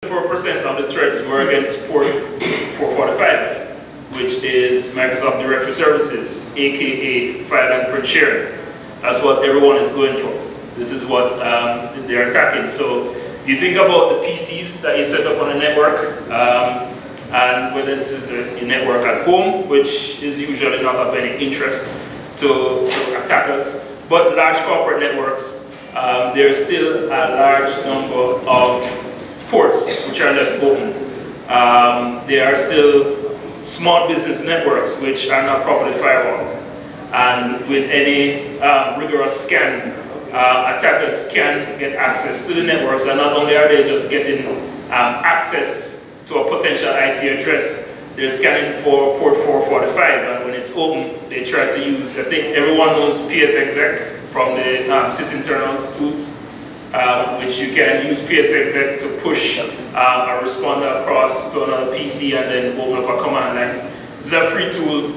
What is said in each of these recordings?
4% of the threats were against port 445, which is Microsoft Directory Services, aka file and print sharing. That's what everyone is going for. This is what they're attacking. So you think about the PCs that you set up on a network, and whether this is a network at home, which is usually not of any interest to attackers, but large corporate networks, there's still a large number of ports which are left open. There are still small business networks which are not properly firewalled. And with any rigorous scan, attackers can get access to the networks, and not only are they just getting access to a potential IP address, they're scanning for port 445, and when it's open, they try to use, I think everyone knows PSExec from the sysinternals tools, which you can use PSExec to push a responder across to another PC and then open up a command line. It's a free tool,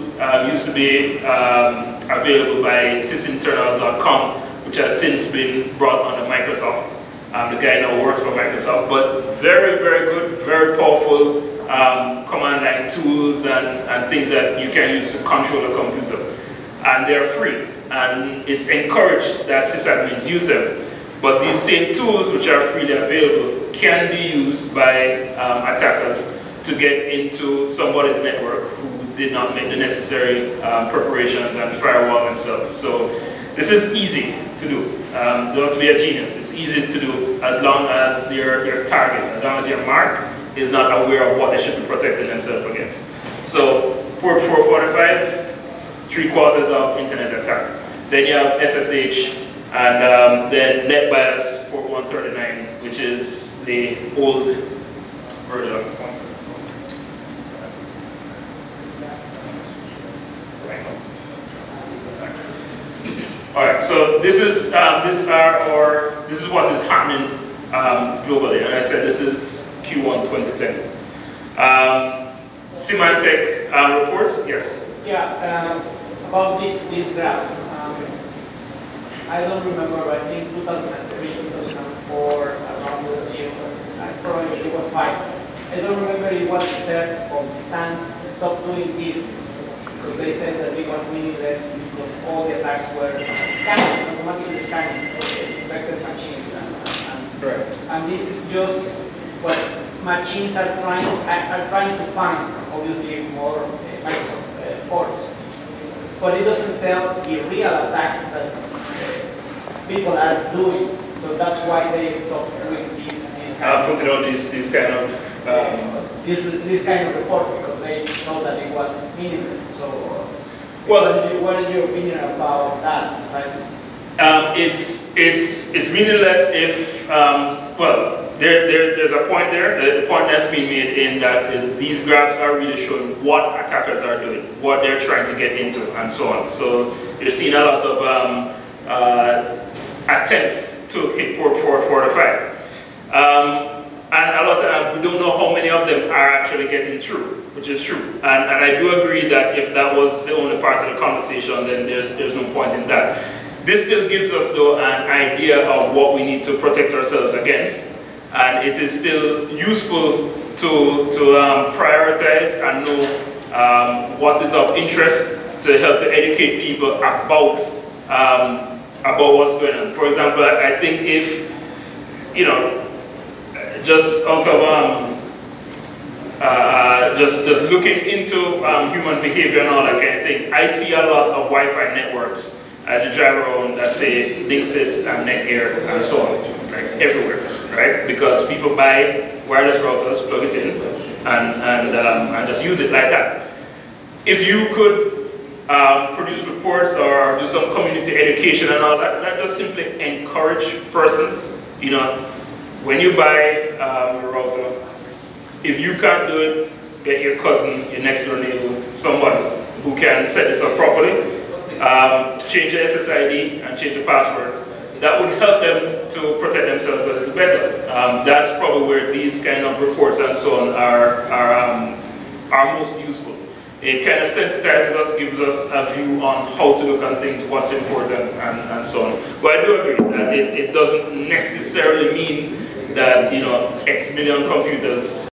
used to be available by sysinternals.com, which has since been brought under Microsoft. The guy now works for Microsoft, but very, very good, very powerful command line tools and things that you can use to control a computer. And they're free, and it's encouraged that sysadmins use them. But these same tools, which are freely available, can be used by attackers to get into somebody's network who did not make the necessary preparations and firewall themselves. So this is easy to do. You don't have to be a genius. It's easy to do as long as your target, as long as your mark is not aware of what they should be protecting themselves against. So port 445, 3/4 of internet attack. Then you have SSH, and then NetBIOS port 139, which is the old version. All right, so this is what is happening globally, and I said this is Q1 2010. Symantec reports, yes. Yeah, about this graph. I don't remember, but I think 2003, 2004, around those years. Probably it was 5. I don't remember it was said or the SANS stopped doing this because they said that it was meaningless because all the attacks were scanning, automatically scanning infected machines. And this is just what machines are trying to find, obviously more Microsoft ports. But it doesn't tell the real attacks that people are doing. So that's why they stopped doing this kind of putting on this kind of this kind of report because they know that it was meaningless. So, well, what is your opinion about that? It's meaningless if well, there's a point there. The point that's being made in that is these graphs are really showing what attackers are doing, what they're trying to get into, and so on. So you're seeing a lot of attempts to hit port 445. And a lot of we don't know how many of them are actually getting through, which is true. And I do agree that if that was the only part of the conversation, then there's no point in that. This still gives us, though, an idea of what we need to protect ourselves against. And it is still useful to prioritize and know what is of interest to help to educate people about what's going on. For example, I think if, you know, just out of just looking into human behavior and all that kind of thing, I see a lot of Wi-Fi networks as you drive around that say Linksys and Netgear and so on, like everywhere, right? Because people buy wireless routers, plug it in, and just use it like that. If you could produce reports or do some community education and all that, that just simply encourage persons, you know, when you buy a router, if you can't do it, get your cousin, your next door neighbor, somebody who can set this up properly, change your SSID and change the password. That would help them to protect themselves a little better. That's probably where these kind of reports and so on are most useful. It kind of sensitizes us, gives us a view on how to look at things, what's important, and so on. But I do agree that it doesn't necessarily mean that, you know, X million computers